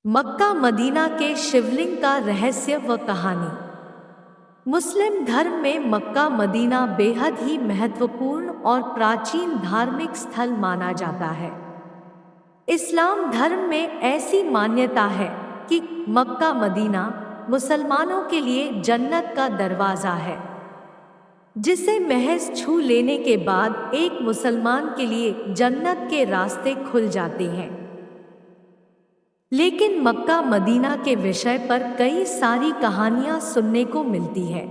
Mecca Medina के शिवलिंग का रहस्य व कहानी। मुस्लिम धर्म में मक्का मदीना बेहद ही महत्वपूर्ण और प्राचीन धार्मिक स्थल माना जाता है। इस्लाम धर्म में ऐसी मान्यता है कि मक्का मदीना मुसलमानों के लिए जन्नत का दरवाज़ा है, जिसे महज छू लेने के बाद एक मुसलमान के लिए जन्नत के रास्ते खुल जाते हैं। लेकिन मक्का मदीना के विषय पर कई सारी कहानियां सुनने को मिलती है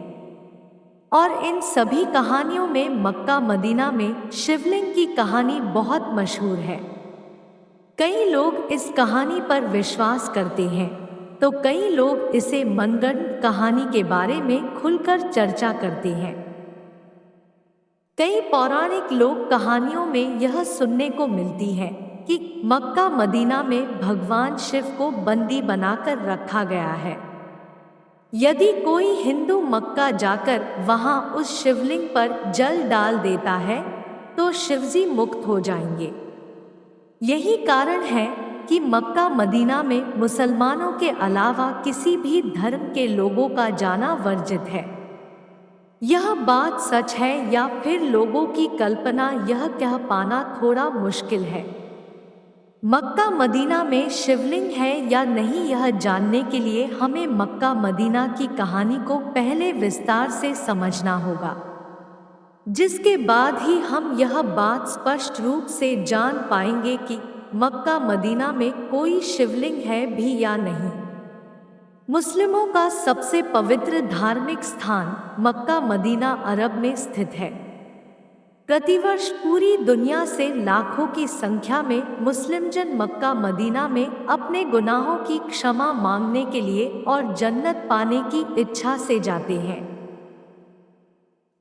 और इन सभी कहानियों में मक्का मदीना में शिवलिंग की कहानी बहुत मशहूर है। कई लोग इस कहानी पर विश्वास करते हैं तो कई लोग इसे मनगढ़ंत कहानी के बारे में खुलकर चर्चा करते हैं। कई पौराणिक लोक कहानियों में यह सुनने को मिलती है कि मक्का मदीना में भगवान शिव को बंदी बनाकर रखा गया है। यदि कोई हिंदू मक्का जाकर वहां उस शिवलिंग पर जल डाल देता है तो शिवजी मुक्त हो जाएंगे। यही कारण है कि मक्का मदीना में मुसलमानों के अलावा किसी भी धर्म के लोगों का जाना वर्जित है। यह बात सच है या फिर लोगों की कल्पना, यह कह पाना थोड़ा मुश्किल है। मक्का मदीना में शिवलिंग है या नहीं, यह जानने के लिए हमें मक्का मदीना की कहानी को पहले विस्तार से समझना होगा, जिसके बाद ही हम यह बात स्पष्ट रूप से जान पाएंगे कि मक्का मदीना में कोई शिवलिंग है भी या नहीं। मुस्लिमों का सबसे पवित्र धार्मिक स्थान मक्का मदीना अरब में स्थित है। प्रतिवर्ष पूरी दुनिया से लाखों की संख्या में मुस्लिम जन मक्का मदीना में अपने गुनाहों की क्षमा मांगने के लिए और जन्नत पाने की इच्छा से जाते हैं।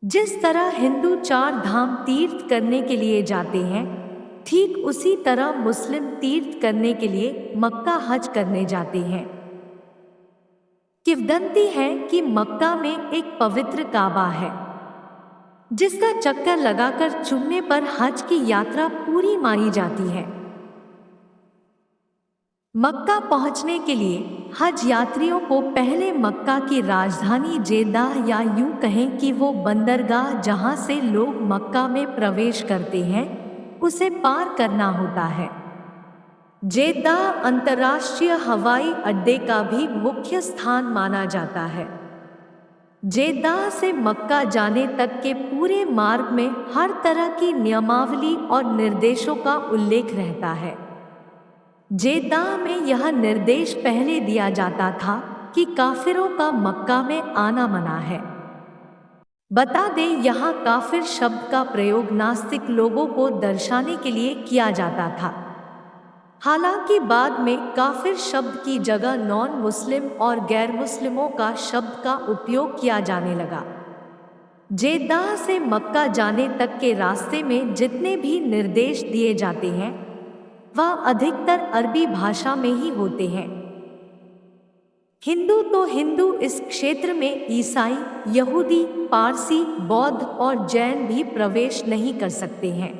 जिस तरह हिंदू 4 धाम तीर्थ करने के लिए जाते हैं, ठीक उसी तरह मुस्लिम तीर्थ करने के लिए मक्का हज करने जाते हैं। किंवदंती है कि मक्का में एक पवित्र काबा है, जिसका चक्कर लगाकर चुनने पर हज की यात्रा पूरी मानी जाती है। मक्का पहुंचने के लिए हज यात्रियों को पहले मक्का की राजधानी जेद्दाह या यूं कहें कि वो बंदरगाह जहां से लोग मक्का में प्रवेश करते हैं, उसे पार करना होता है। जेद्दाह अंतर्राष्ट्रीय हवाई अड्डे का भी मुख्य स्थान माना जाता है। जेद्दाह से मक्का जाने तक के पूरे मार्ग में हर तरह की नियमावली और निर्देशों का उल्लेख रहता है। जेद्दाह में यह निर्देश पहले दिया जाता था कि काफिरों का मक्का में आना मना है। बता दें, यहाँ काफिर शब्द का प्रयोग नास्तिक लोगों को दर्शाने के लिए किया जाता था। हालांकि बाद में काफिर शब्द की जगह नॉन मुस्लिम और गैर मुस्लिमों का शब्द का उपयोग किया जाने लगा। जेद्दाह से मक्का जाने तक के रास्ते में जितने भी निर्देश दिए जाते हैं वह अधिकतर अरबी भाषा में ही होते हैं। हिंदू तो हिंदू, इस क्षेत्र में ईसाई, यहूदी, पारसी, बौद्ध और जैन भी प्रवेश नहीं कर सकते हैं।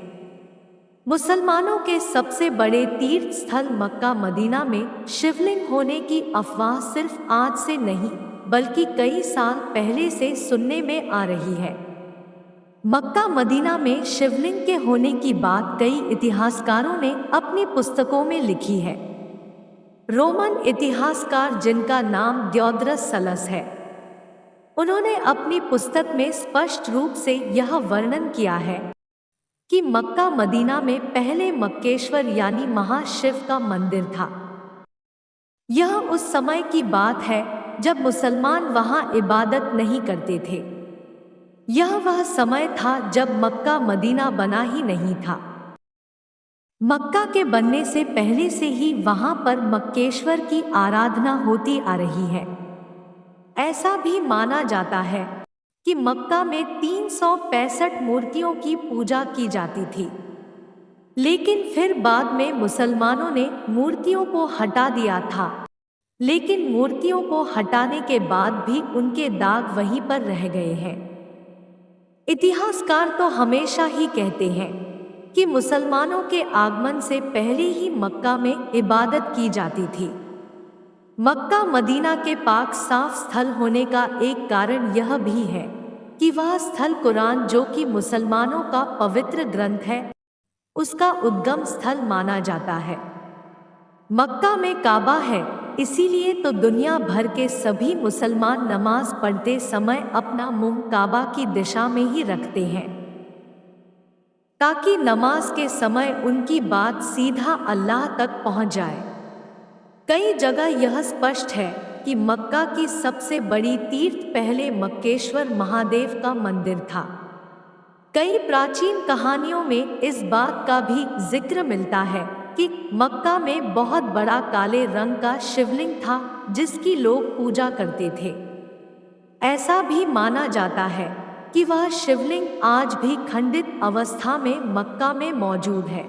मुसलमानों के सबसे बड़े तीर्थ स्थल मक्का मदीना में शिवलिंग होने की अफवाह सिर्फ आज से नहीं बल्कि कई साल पहले से सुनने में आ रही है। मक्का मदीना में शिवलिंग के होने की बात कई इतिहासकारों ने अपनी पुस्तकों में लिखी है। रोमन इतिहासकार, जिनका नाम दियोद्रस सलस है, उन्होंने अपनी पुस्तक में स्पष्ट रूप से यह वर्णन किया है कि मक्का मदीना में पहले मक्केश्वर यानी महाशिव का मंदिर था। यह उस समय की बात है जब मुसलमान वहां इबादत नहीं करते थे। यह वह समय था जब मक्का मदीना बना ही नहीं था। मक्का के बनने से पहले से ही वहां पर मक्केश्वर की आराधना होती आ रही है। ऐसा भी माना जाता है कि मक्का में 365 मूर्तियों की पूजा की जाती थी, लेकिन फिर बाद में मुसलमानों ने मूर्तियों को हटा दिया था। लेकिन मूर्तियों को हटाने के बाद भी उनके दाग वहीं पर रह गए हैं। इतिहासकार तो हमेशा ही कहते हैं कि मुसलमानों के आगमन से पहले ही मक्का में इबादत की जाती थी। मक्का मदीना के पाक साफ स्थल होने का एक कारण यह भी है कि वह स्थल कुरान, जो कि मुसलमानों का पवित्र ग्रंथ है, उसका उद्गम स्थल माना जाता है। मक्का में काबा है, इसीलिए तो दुनिया भर के सभी मुसलमान नमाज पढ़ते समय अपना मुंह काबा की दिशा में ही रखते हैं, ताकि नमाज के समय उनकी बात सीधा अल्लाह तक पहुंच जाए। कई जगह यह स्पष्ट है कि मक्का की सबसे बड़ी तीर्थ पहले मक्केश्वर महादेव का मंदिर था। कई प्राचीन कहानियों में इस बात का भी जिक्र मिलता है कि मक्का में बहुत बड़ा काले रंग का शिवलिंग था जिसकी लोग पूजा करते थे। ऐसा भी माना जाता है कि वह शिवलिंग आज भी खंडित अवस्था में मक्का में मौजूद है।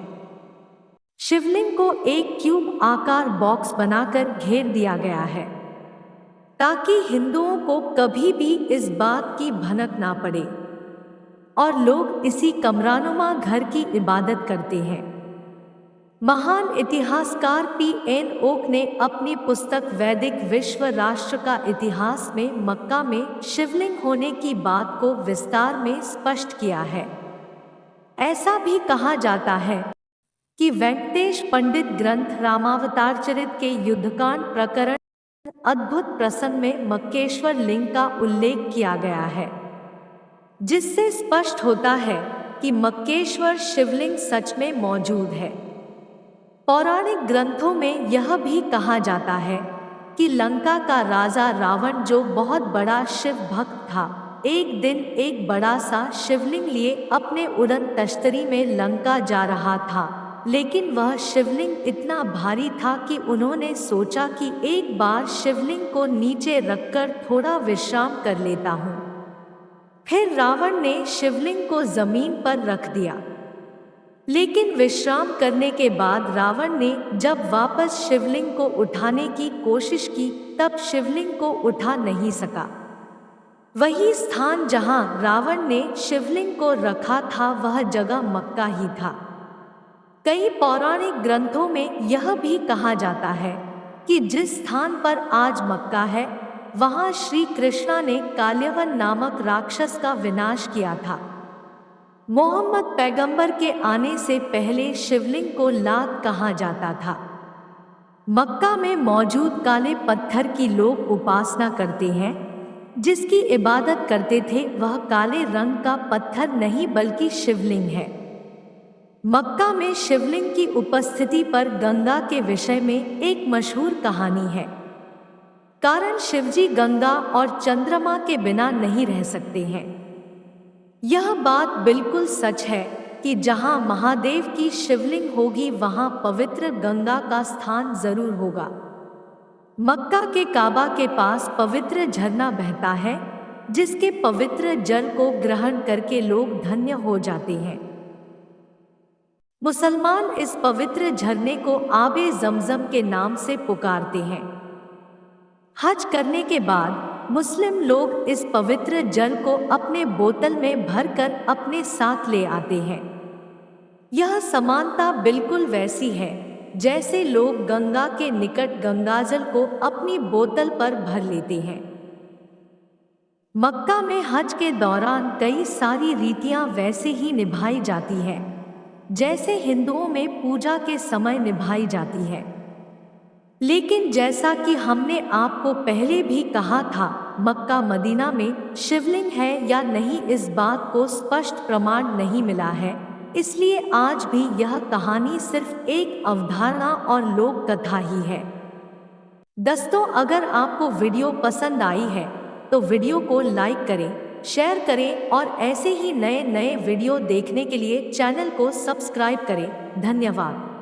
शिवलिंग को एक क्यूब आकार बॉक्स बनाकर घेर दिया गया है, ताकि हिंदुओं को कभी भी इस बात की भनक ना पड़े और लोग इसी कमरानुमा घर की इबादत करते हैं। महान इतिहासकार P.N. ओक ने अपनी पुस्तक वैदिक विश्व राष्ट्र का इतिहास में मक्का में शिवलिंग होने की बात को विस्तार में स्पष्ट किया है। ऐसा भी कहा जाता है कि वेंकटेश पंडित ग्रंथ रामावतारचरित के युद्धकांड प्रकरण अद्भुत प्रसंग में मक्केश्वर लिंग का उल्लेख किया गया है, जिससे स्पष्ट होता है कि मक्केश्वर शिवलिंग सच में मौजूद है। पौराणिक ग्रंथों में यह भी कहा जाता है कि लंका का राजा रावण, जो बहुत बड़ा शिव भक्त था, एक दिन एक बड़ा सा शिवलिंग लिए अपने उड़न तश्तरी में लंका जा रहा था, लेकिन वह शिवलिंग इतना भारी था कि उन्होंने सोचा कि एक बार शिवलिंग को नीचे रखकर थोड़ा विश्राम कर लेता हूँ। फिर रावण ने शिवलिंग को जमीन पर रख दिया, लेकिन विश्राम करने के बाद रावण ने जब वापस शिवलिंग को उठाने की कोशिश की तब शिवलिंग को उठा नहीं सका। वही स्थान जहां रावण ने शिवलिंग को रखा था वह जगह मक्का ही था। कई पौराणिक ग्रंथों में यह भी कहा जाता है कि जिस स्थान पर आज मक्का है वहां श्री कृष्णा ने काल्यवन नामक राक्षस का विनाश किया था। मोहम्मद पैगंबर के आने से पहले शिवलिंग को लात कहा जाता था। मक्का में मौजूद काले पत्थर की लोग उपासना करते हैं, जिसकी इबादत करते थे, वह काले रंग का पत्थर नहीं बल्कि शिवलिंग है। मक्का में शिवलिंग की उपस्थिति पर गंगा के विषय में एक मशहूर कहानी है। कारण शिवजी गंगा और चंद्रमा के बिना नहीं रह सकते हैं। यह बात बिल्कुल सच है कि जहां महादेव की शिवलिंग होगी वहां पवित्र गंगा का स्थान जरूर होगा। मक्का के काबा के पास पवित्र झरना बहता है, जिसके पवित्र जल को ग्रहण करके लोग धन्य हो जाते हैं। मुसलमान इस पवित्र झरने को आबे जमजम के नाम से पुकारते हैं। हज करने के बाद मुस्लिम लोग इस पवित्र जल को अपने बोतल में भरकर अपने साथ ले आते हैं। यह समानता बिल्कुल वैसी है जैसे लोग गंगा के निकट गंगाजल को अपनी बोतल पर भर लेते हैं। मक्का में हज के दौरान कई सारी रीतियां वैसे ही निभाई जाती हैं जैसे हिंदुओं में पूजा के समय निभाई जाती है। लेकिन जैसा कि हमने आपको पहले भी कहा था, मक्का मदीना में शिवलिंग है या नहीं इस बात को स्पष्ट प्रमाण नहीं मिला है, इसलिए आज भी यह कहानी सिर्फ एक अवधारणा और लोक कथा ही है। दोस्तों, अगर आपको वीडियो पसंद आई है तो वीडियो को लाइक करें, शेयर करें और ऐसे ही नए नए वीडियो देखने के लिए चैनल को सब्सक्राइब करें। धन्यवाद।